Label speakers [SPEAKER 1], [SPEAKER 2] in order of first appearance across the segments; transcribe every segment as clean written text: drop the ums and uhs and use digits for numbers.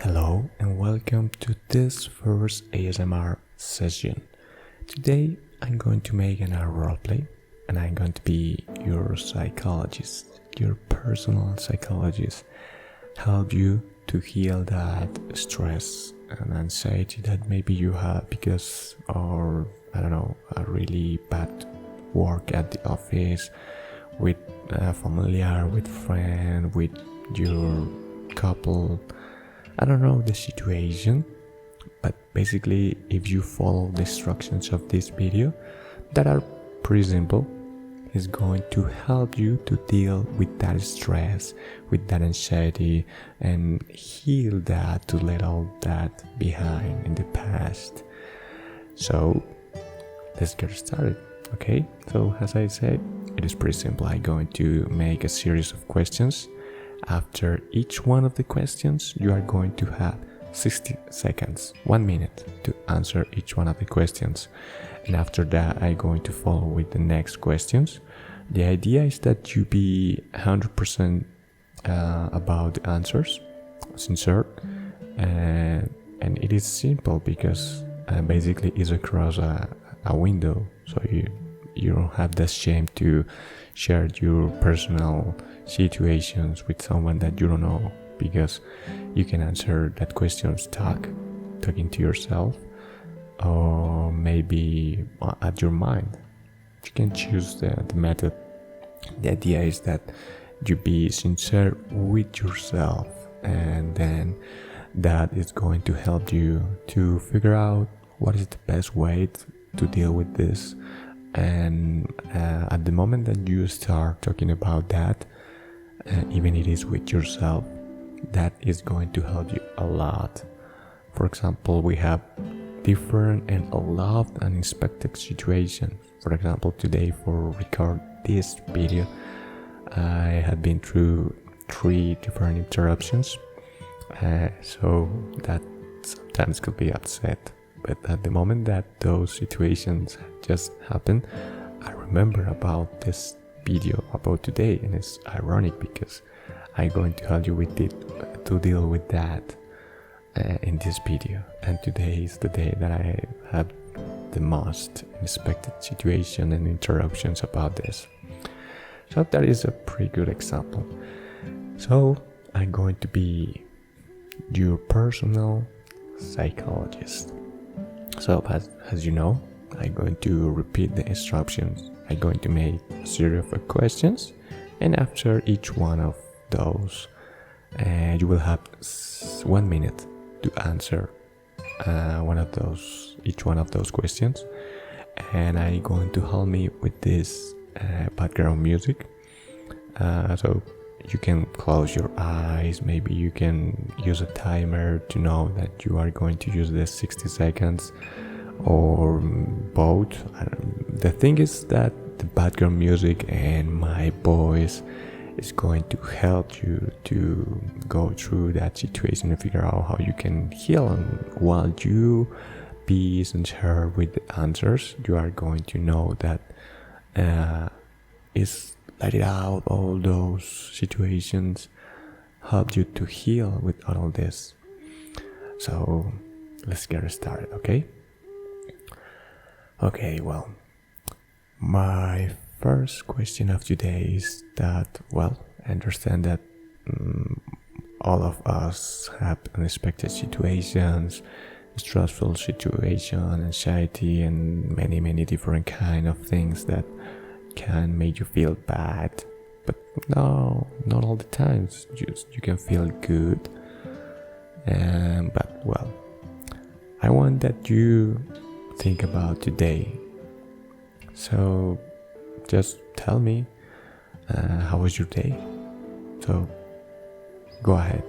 [SPEAKER 1] Hello and welcome to this first ASMR session. Today I'm going to make a roleplay and I'm going to be your psychologist, your personal psychologist, help you to heal that stress and anxiety that maybe you have because or a really bad work at the office with a familiar, with friend, with your couple. I don't know the situation, but basically if you follow the instructions of this video that are pretty simple, it's going to help you to deal with that stress, with that anxiety, and heal that, to let all that behind in the past. So let's get started, okay? So as I said, it is pretty simple. I'm going to make a series of questions. After each one of the questions, you are going to have 60 seconds, 1 minute to answer each one of the questions. And after that, I'm going to follow with the next questions. The idea is that you be 100% about the answers, sincere, and it is simple because basically it's across a window, so you don't have the shame to share your personal situations with someone that you don't know, because you can answer that questions talking to yourself, or maybe at your mind. You can choose the method. The idea is that you be sincere with yourself, and then that is going to help you to figure out what is the best way to deal with this. And at the moment that you start talking about that, even it is with yourself, that is going to help you a lot. For example, we have different and a lot of unexpected situations. For example, today for record this video, I had been through 3 different interruptions, so that sometimes could be upset. But at the moment that those situations just happened, I remember about this video about today, and it's ironic because I'm going to help you with it to deal with that in this video. And today is the day that I had the most unexpected situation and interruptions about this. So that is a pretty good example. So I'm going to be your personal psychologist. So as you know, I'm going to repeat the instructions. I'm going to make a series of questions, and after each one of those, you will have 1 minute to answer each one of those questions. And I'm going to help me with this background music. So you can close your eyes, maybe you can use a timer to know that you are going to use this 60 seconds or both. The thing is that the background music and my voice is going to help you to go through that situation and figure out how you can heal. And while you be sincere with the answers, you are going to know that it's let it out, all those situations help you to heal with all this. So let's get started, okay? Okay, well, my first question of today is that, well, I understand that all of us have unexpected situations, stressful situation, anxiety, and many different kind of things that can make you feel bad. But no, not all the times. You can feel good. But well, I want that you think about today. So just tell me, how was your day? So go ahead.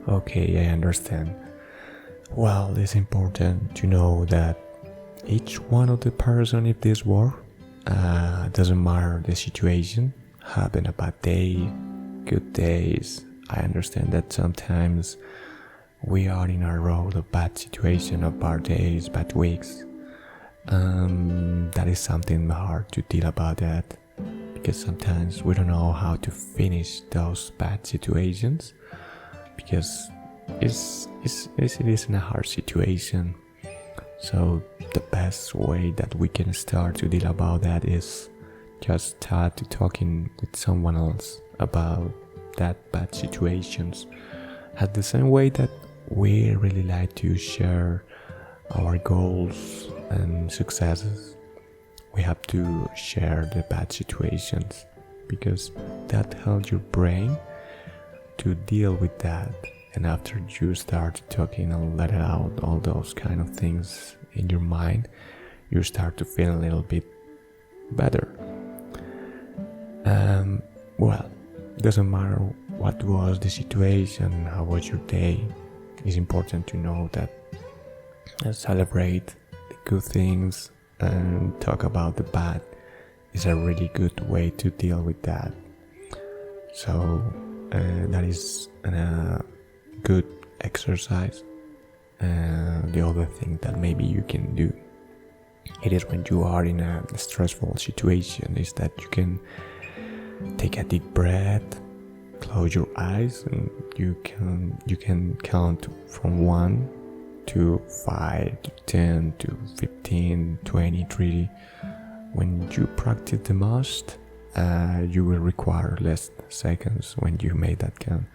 [SPEAKER 1] Okay, I understand. Well, it's important to know that each one of the person in this world doesn't matter the situation, having a bad day, good days. I understand that sometimes we are in a road of bad situation, of bad days, bad weeks. That is something hard to deal about that, because sometimes we don't know how to finish those bad situations, because it is in a hard situation. So the best way that we can start to deal about that is just start to talking with someone else about that bad situations. At the same way that we really like to share our goals and successes, we have to share the bad situations, because that helps your brain to deal with that. And after you start talking and let out all those kind of things in your mind, you start to feel a little bit better. Well, doesn't matter what was the situation, how was your day. It's important to know that celebrate the good things and talk about the bad is a really good way to deal with that. So that is a good exercise. The other thing that maybe you can do, it is when you are in a stressful situation, is that you can take a deep breath, close your eyes, and you can count from 1 to 5 to 10 to 15, 20, 30. When you practice the most, you will require less seconds when you make that count.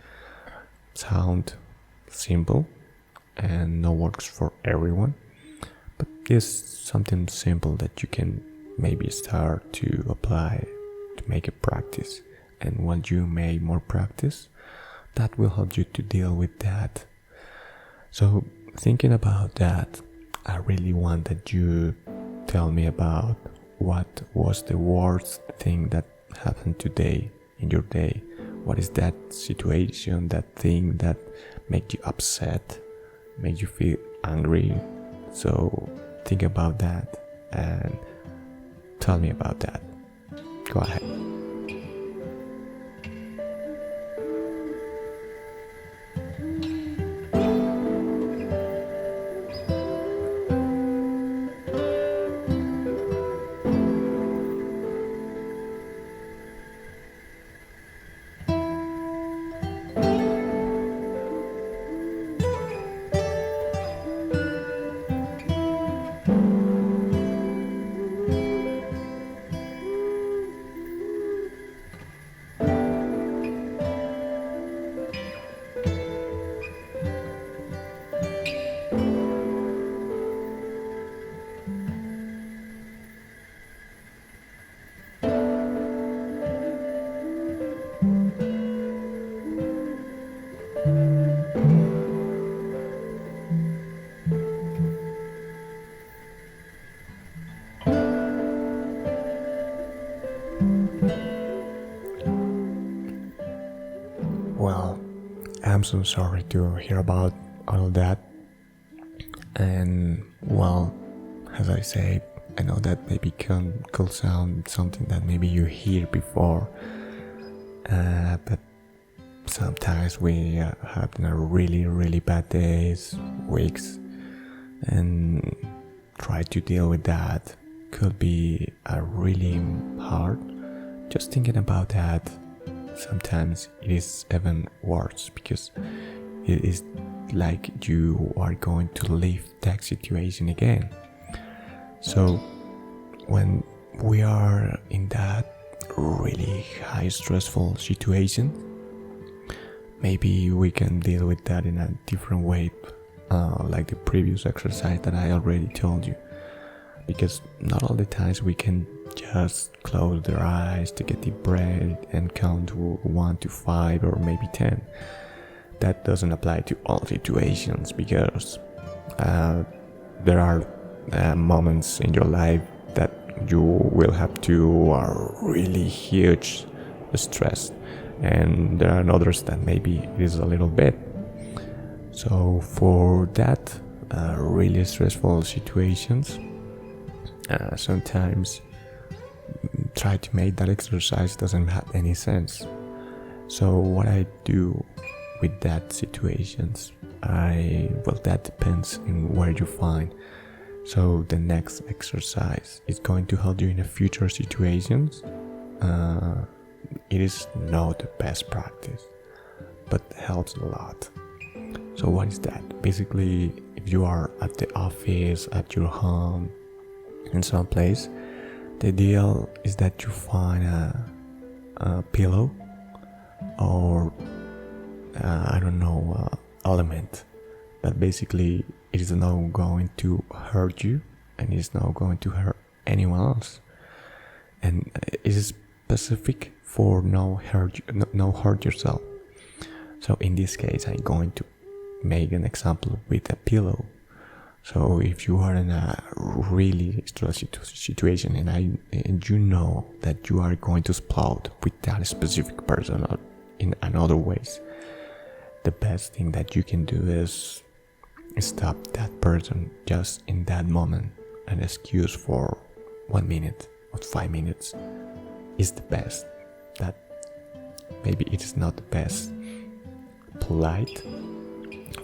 [SPEAKER 1] Sound simple and not works for everyone, but it's something simple that you can maybe start to apply to make a practice. And when you make more practice, that will help you to deal with that. So thinking about that, I really want that you tell me about what was the worst thing that happened today in your day. What is that situation, that thing that made you upset, made you feel angry? So think about that and tell me about that. Go ahead. Well, I'm so sorry to hear about all of that. And well, as I said, I know that maybe could sound something that maybe you hear before, but sometimes we have really bad days, weeks, and try to deal with that could be really hard. Just thinking about that, sometimes it is even worse, because it is like you are going to leave that situation again. So when we are in that really high stressful situation, maybe we can deal with that in a different way, like the previous exercise that I already told you. Because not all the times we can just close their eyes, take a deep breath and count to 1 to 5 or maybe 10. That doesn't apply to all situations, because there are moments in your life that you will have to are really huge stress, and there are others that maybe it is a little bit. So for that really stressful situations, sometimes try to make that exercise doesn't have any sense. So what I do with that situations, that depends on where you find. So the next exercise is going to help you in the future situations. It is not the best practice, but helps a lot. So what is that? Basically, if you are at the office, at your home, in some place, the ideal is that you find a pillow or element that basically it is not going to hurt you and is not going to hurt anyone else, and it is specific for no hurt yourself. So in this case, I'm going to make an example with a pillow. So if you are in a really stressful situation and you know that you are going to explode with that specific person or in another ways, the best thing that you can do is stop that person just in that moment. An excuse for 1 minute or 5 minutes is the best. That maybe it is not the best polite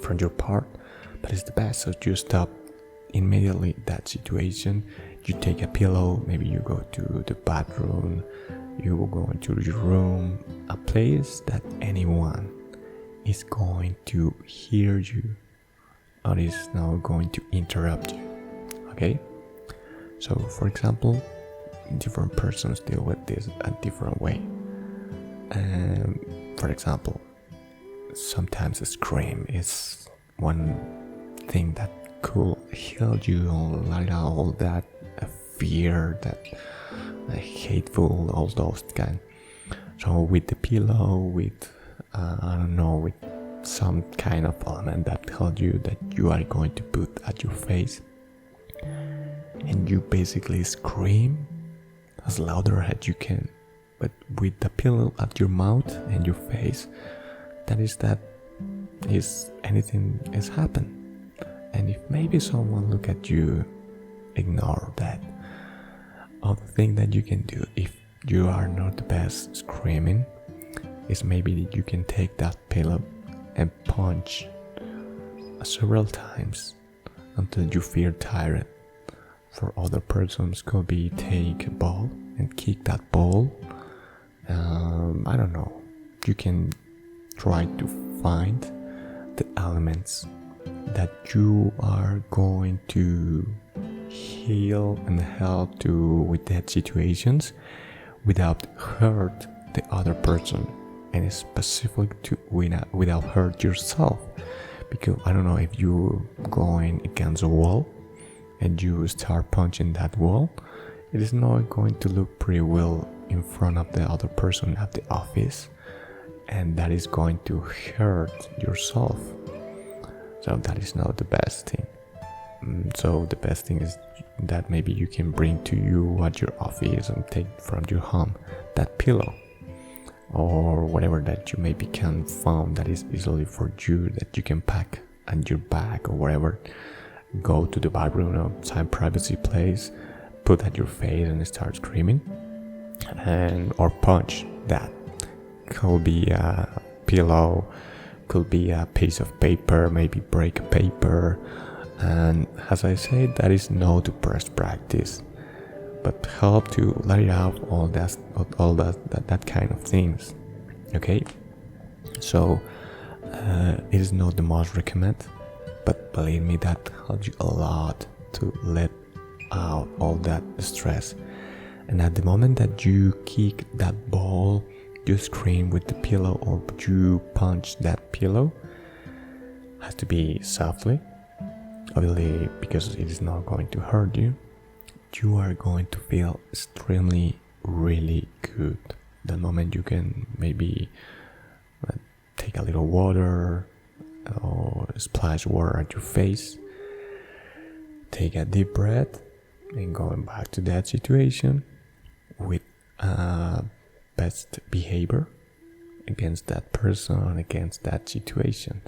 [SPEAKER 1] from your part, but it's the best. So you stop immediately that situation. You take a pillow, maybe you go to the bathroom, you will go into your room, a place that anyone is going to hear you or is not going to interrupt you. Okay? So for example, different persons deal with this a different way. For example, sometimes a scream is one thing that could heal you or let out all that fear, that hateful, all those kind. So with the pillow, with with some kind of element that tells you that you are going to put at your face, and you basically scream as louder as you can, but with the pillow at your mouth and your face, that is anything has happened. And if maybe someone look at you, ignore that. Other thing that you can do if you are not the best screaming is maybe you can take that pillow and punch several times until you feel tired. For other persons could be take a ball and kick that ball. You can try to find the elements that you are going to heal and help to with that situations without hurt the other person, and it's specific to without hurt yourself. Because I don't know, if you're going against a wall and you start punching that wall, it is not going to look pretty well in front of the other person at the office, and that is going to hurt yourself. So that is not the best thing. So the best thing is that maybe you can bring to you at your office and take from your home that pillow or whatever that you maybe can find that is easily for you, that you can pack on your bag or whatever. Go to the bathroom or some privacy place, put at your face and start screaming, or punch that. Could be a pillow, could be a piece of paper, maybe break a paper. And as I said, that is not the best practice, but help to let it out all that kind of things. Okay, so it is not the most recommended, but believe me, that helps you a lot to let out all that stress. And at the moment that you kick that ball, you scream with the pillow or you punch that pillow, has to be softly, obviously, because it is not going to hurt you. You are going to feel extremely really good. The moment you can maybe take a little water or splash water at your face, take a deep breath, and going back to that situation with best behavior against that person, against that situation.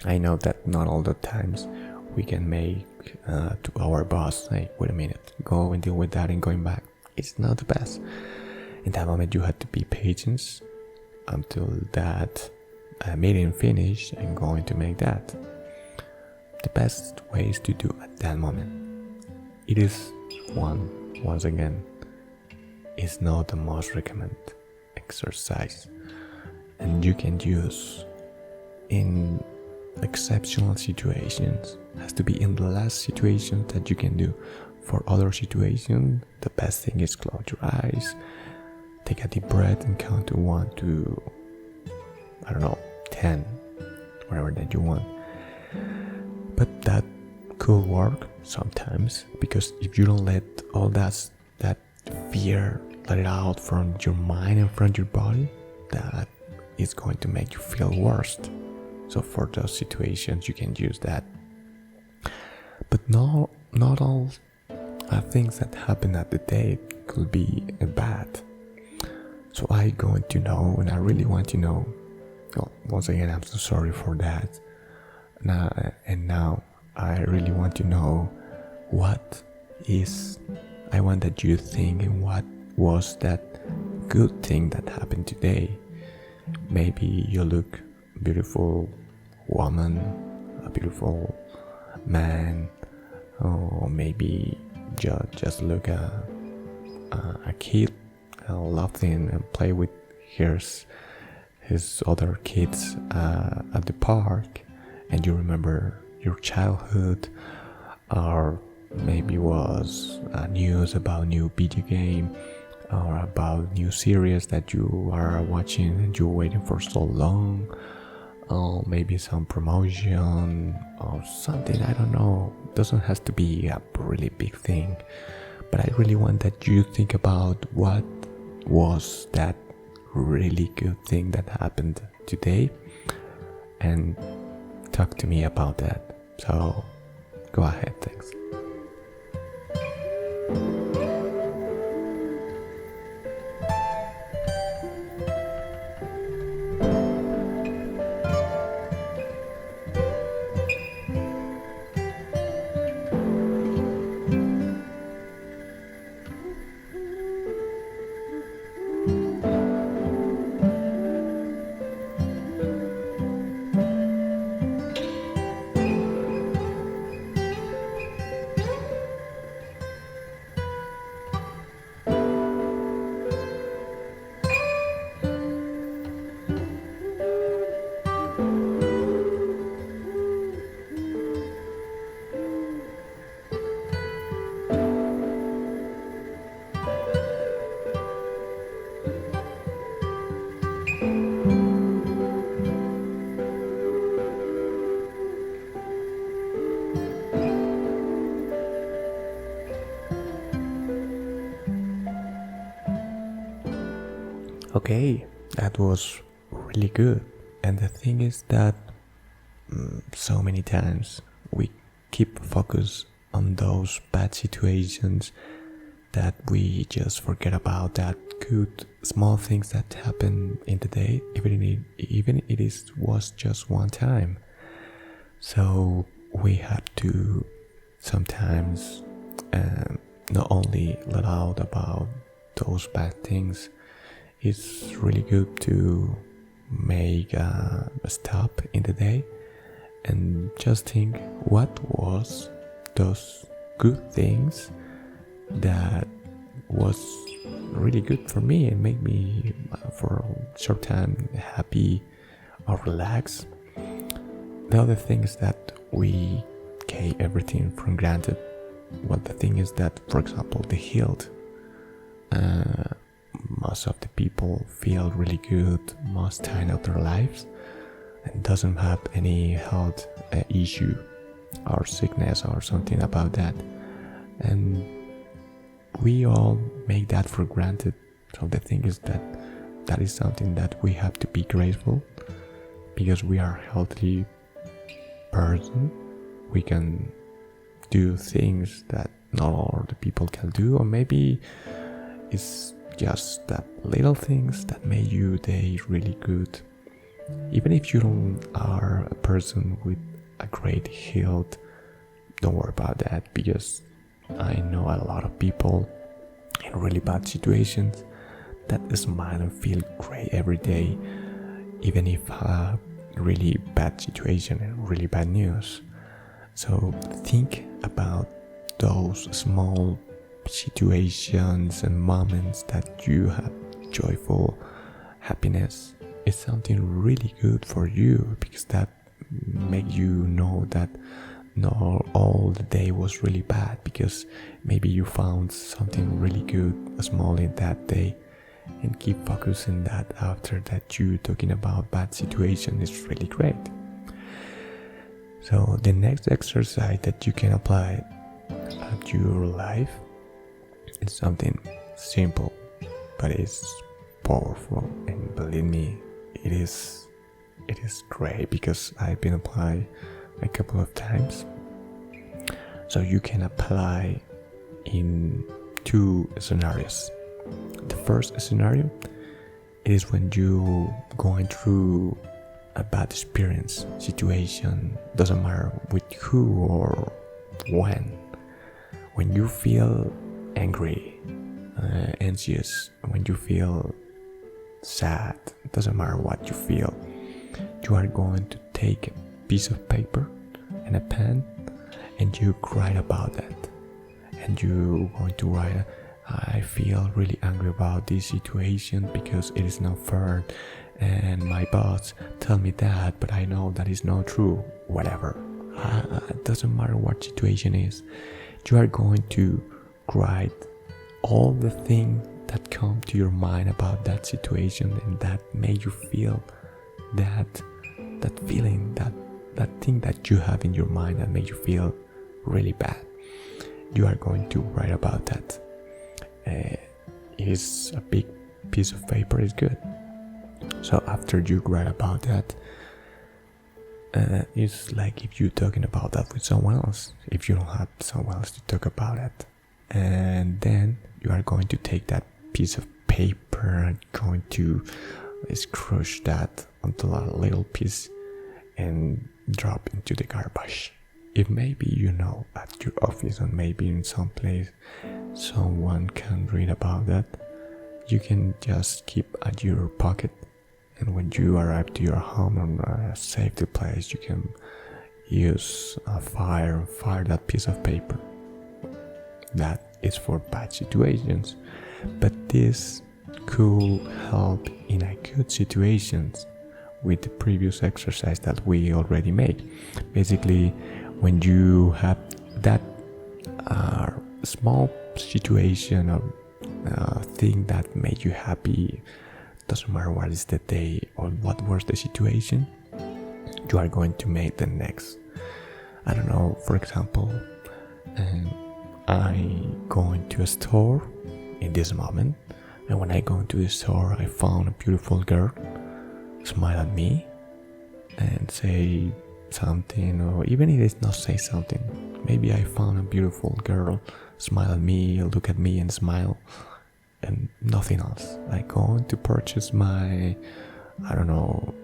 [SPEAKER 1] I know that not all the times we can make to our boss, hey, wait a minute, go and deal with that and going back. It's not the best. In that moment, you had to be patient until that meeting finished and going to make that. The best ways to do at that moment. It is once again, is not the most recommended exercise, and you can use in exceptional situations. Has to be in the last situation that you can do. For other situations, the best thing is close your eyes, take a deep breath and count to 1 to, I don't know, 10, whatever that you want. But that could work sometimes, because if you don't let all that fear, let it out from your mind and from your body, that is going to make you feel worse. So for those situations you can use that. But not all things that happen at the date could be bad. So I going to know, and I really want to know. Well, once again, I'm so sorry for that. Now I really want to know what is. I want that you think, and what was that good thing that happened today. Maybe you look beautiful woman, a beautiful man, or maybe just look a kid laughing and play with his other kids at the park, and you remember your childhood, or maybe was news about new video game, or about new series that you are watching and you're waiting for so long, or maybe some promotion or something. I don't know, it doesn't have to be a really big thing, but I really want that you think about what was that really good thing that happened today, and talk to me about that. So go ahead, thanks. Okay, that was really good. And the thing is that so many times we keep focus on those bad situations that we just forget about that good small things that happen in the day, even it was just one time. So we have to sometimes not only let out about those bad things. It's really good to make a stop in the day and just think what was those good things that was really good for me and make me for a short time happy or relaxed. The other thing is that we take everything for granted. Well, the thing is that, for example, the health, most of the people feel really good most time of their lives and doesn't have any health issue or sickness or something about that, and we all make that for granted. So the thing is that that is something that we have to be grateful, because we are a healthy person. We can do things that not all the people can do, or maybe it's just that little things that make you day really good. Even if you don't are a person with a great health, don't worry about that, because I know a lot of people in really bad situations that smile and feel great every day, even if a really bad situation and really bad news. So think about those small situations and moments that you have joyful happiness. It's something really good for you, because that makes you know that not all the day was really bad, because maybe you found something really good small in that day, and keep focusing that after that. You talking about bad situation is really great. So the next exercise that you can apply at your life is something simple, but it's powerful, and believe me, it is great, because I've been applied a couple of times. So you can apply in two scenarios. The first scenario is when you going through a bad experience, situation, doesn't matter with who or when you feel angry, anxious, when you feel sad, doesn't matter what you feel, you are going to take a piece of paper and a pen, and you write about that. And you're going to write, I feel really angry about this situation because it is not fair, and my boss tell me that, but I know that is not true. Whatever, it doesn't matter what situation is. You are going to write all the things that come to your mind about that situation, and that make you feel that feeling, that thing that you have in your mind that make you feel really bad. You are going to write about that. It is a big piece of paper, is good. So after you write about that, it's like if you're talking about that with someone else, if you don't have someone else to talk about it. And then you are going to take that piece of paper and going to crush that onto a little piece and drop into the garbage. If maybe at your office, or maybe in some place someone can read about that, you can just keep at your pocket, and when you arrive to your home on a safety place, you can use a fire and fire that piece of paper. That is for bad situations, but this could help in a good situations with the previous exercise that we already made. Basically, when you have that small situation or thing that made you happy, doesn't matter what is the day or what was the situation, you are going to make the next. I don't know, for example, I go into a store in this moment, and when I go into the store, I found a beautiful girl smile at me and say something, or even if it's not say something, maybe I found a beautiful girl smile at me, look at me and smile, and nothing else. I go to purchase my, I don't know,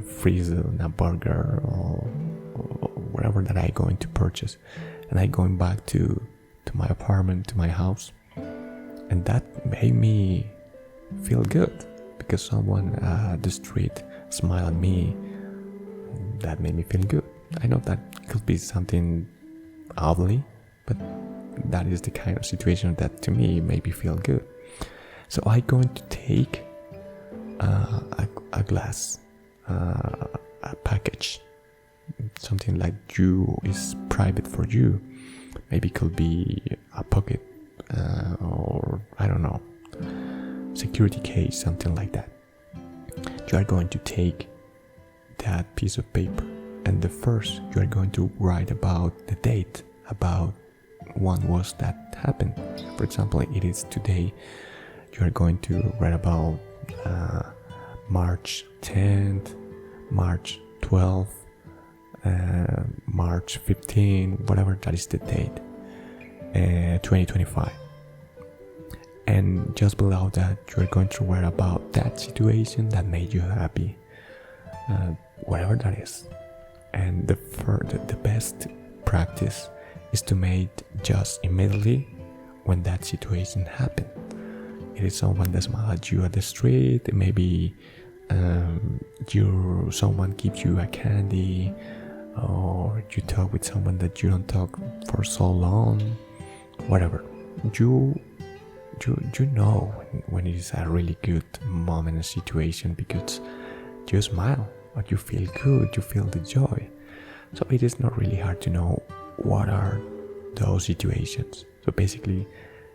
[SPEAKER 1] freeze a burger or whatever that I going to purchase, and I going back to my apartment, to my house, and that made me feel good, because someone at the street smiled at me. That made me feel good. I know that could be something ugly, but that is the kind of situation that to me made me feel good. So I'm going to take a glass, a package, something like you is private for you. Maybe it could be a pocket, or I don't know, security case, something like that. You are going to take that piece of paper, and the first you are going to write about the date, about when was that happened. For example, it is today. You are going to write about March 10th, March 12th, March 15th, whatever that is the date, 2025. And just below that, you are going to write about that situation that made you happy. whatever that is. And the best practice is to make just immediately when that situation happened. It is someone that smiles at you at the street, maybe someone gives you a candy, or you talk with someone that you don't talk for so long, whatever. You know when it is a really good moment, a situation, because you smile, or you feel good, you feel the joy. So it is not really hard to know what are those situations. So basically,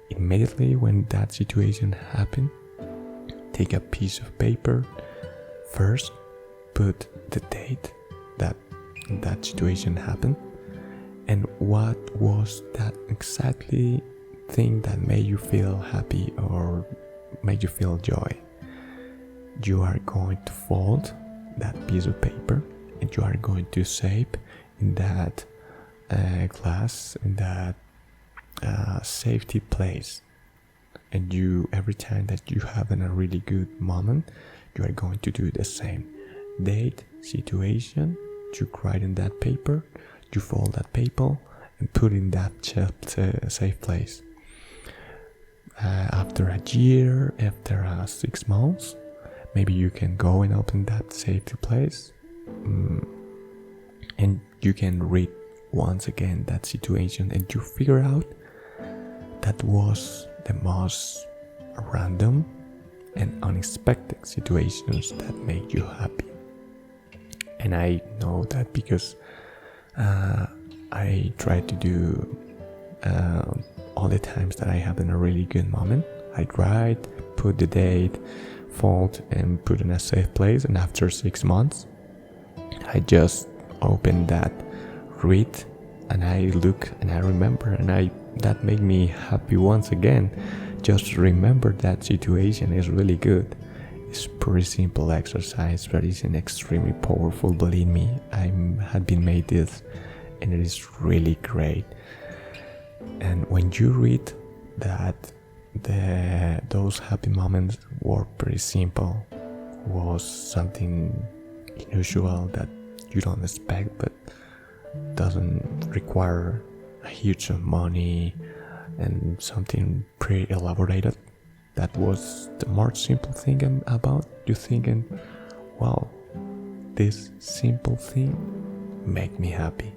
[SPEAKER 1] immediately when that situation happened, take a piece of paper. First, put the date that situation happened, and what was that exactly thing that made you feel happy or made you feel joy. You are going to fold that piece of paper, and you are going to save in that glass, in that safety place. And you, every time that you have a really good moment, you are going to do the same. Date, situation, you write in that paper, you fold that paper and put in that safe place. After a year, after 6 months, maybe you can go and open that safety place, and you can read once again that situation, and you figure out that was the most random and unexpected situations that made you happy. And I know that because I try to do all the times that I have in a really good moment. I write, put the date, fold, and put in a safe place. And after 6 months, I just open that, read, and I look and I remember, and that made me happy once again. Just remember that situation is really good. It's pretty simple exercise, but it's an extremely powerful. Believe me, I had been made this, and it is really great. And when you read that those happy moments were pretty simple, was something unusual that you don't expect, but doesn't require a huge amount of money and something pretty elaborated. That was the more simple thing about you thinking, wow, this simple thing make me happy.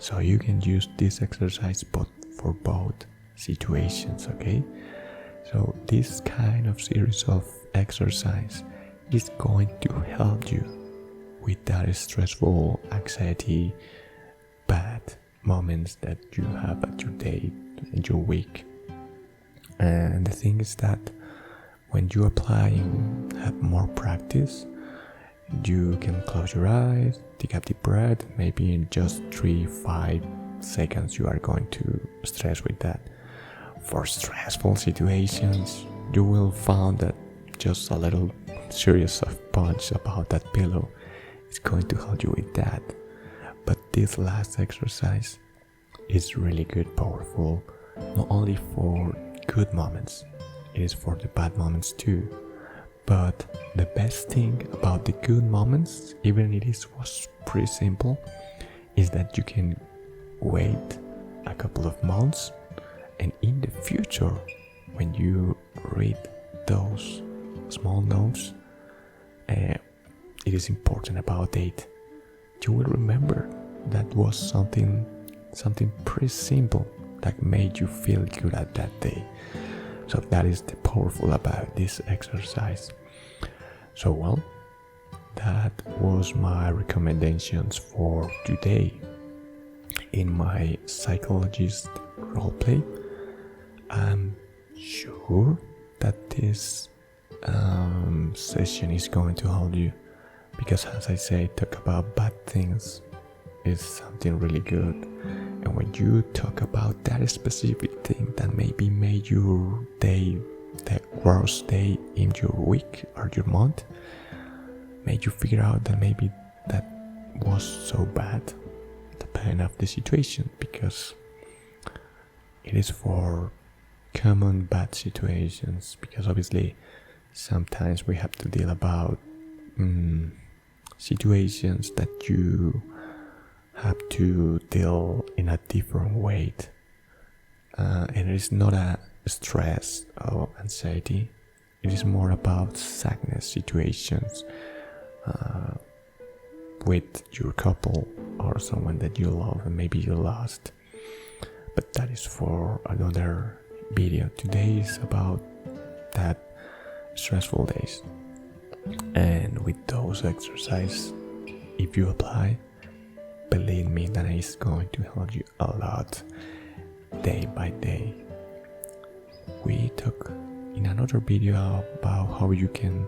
[SPEAKER 1] So you can use this exercise for both situations, okay? So this kind of series of exercise is going to help you with that stressful, anxiety, bad moments that you have at your day and your week. And the thing is that when you apply and have more practice, you can close your eyes, take a deep breath, maybe in just 3-5 seconds you are going to stress with that. For stressful situations, you will find that just a little series of punch about that pillow is going to help you with that. But this last exercise is really good, powerful, not only for good moments, it is for the bad moments too. But the best thing about the good moments, even if it was pretty simple, is that you can wait a couple of months, and in the future, when you read those small notes, it is important about it. You will remember that was something pretty simple that made you feel good at that day. So that is the powerful about this exercise. So well, that was my recommendations for today in my psychologist roleplay. I'm sure that this session is going to help you, because as I say, talk about bad things is something really good. And when you talk about that specific thing that maybe made your day the worst day in your week or your month, made you figure out that maybe that was so bad, depending on the situation, because it is for common bad situations. Because obviously sometimes we have to deal about situations that you have to deal in a different way. And it is not a stress or anxiety. It is more about sadness situations with your couple or someone that you love and maybe you lost. But that is for another video. Today is about that stressful days. And with those exercises, if you apply, believe me that it's going to help you a lot day by day. We talk in another video about how you can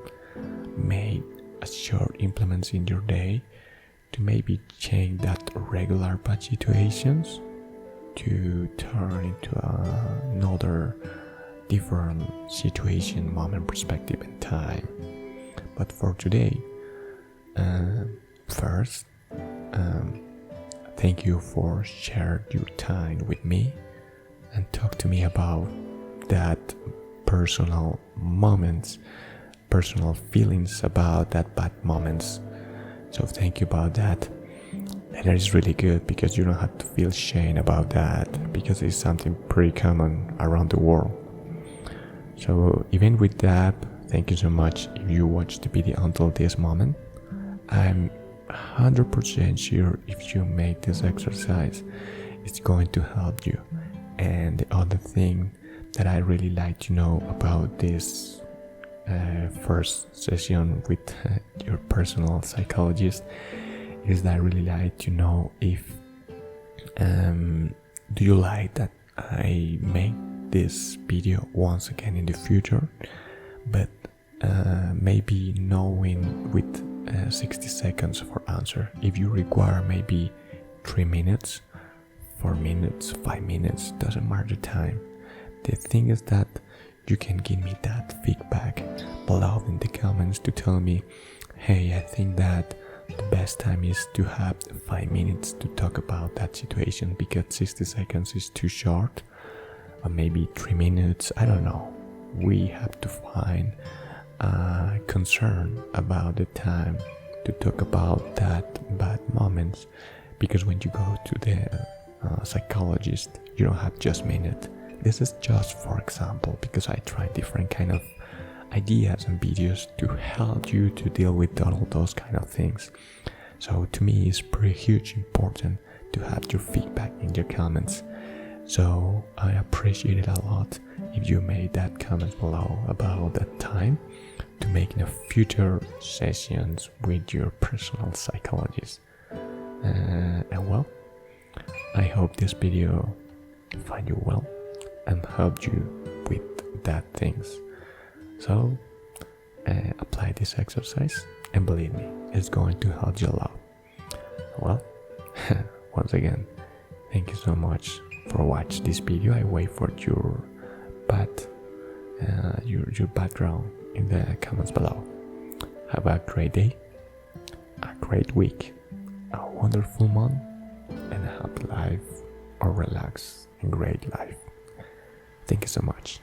[SPEAKER 1] make a short implements in your day to maybe change that regular bad situations to turn into another different situation, moment, perspective, and time. But for today, first, thank you for sharing your time with me and talk to me about that personal moments, personal feelings about that bad moments. So thank you about that. And that is really good because you don't have to feel shame about that because it's something pretty common around the world. So even with that, thank you so much if you watched the video until this moment. I'm 100% sure if you make this exercise, it's going to help you. And the other thing that I really like to know about this first session with your personal psychologist is that I really like to know if do you like that I make this video once again in the future, but maybe knowing with 60 seconds for answer. If you require maybe 3 minutes, 4 minutes, 5 minutes, doesn't matter the time. The thing is that you can give me that feedback below in the comments to tell me, hey, I think that the best time is to have 5 minutes to talk about that situation because 60 seconds is too short, or maybe 3 minutes, I don't know. We have to find concern about the time to talk about that bad moments, because when you go to the psychologist, you don't have just minute. This is just for example, because I try different kind of ideas and videos to help you to deal with all those kind of things. So to me it's pretty huge important to have your feedback in your comments. So I appreciate it a lot if you made that comment below about that time to make in a future sessions with your personal psychologist. And well, I hope this video find you well and helped you with that things. So apply this exercise and believe me, it's going to help you a lot. Well, once again, thank you so much for watching this video. I wait for your background in the comments below. Have a great day, a great week, a wonderful month, and a happy life or relax and great life. Thank you so much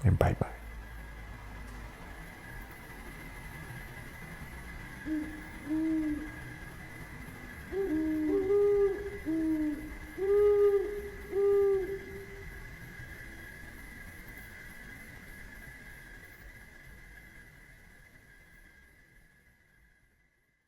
[SPEAKER 1] and bye bye.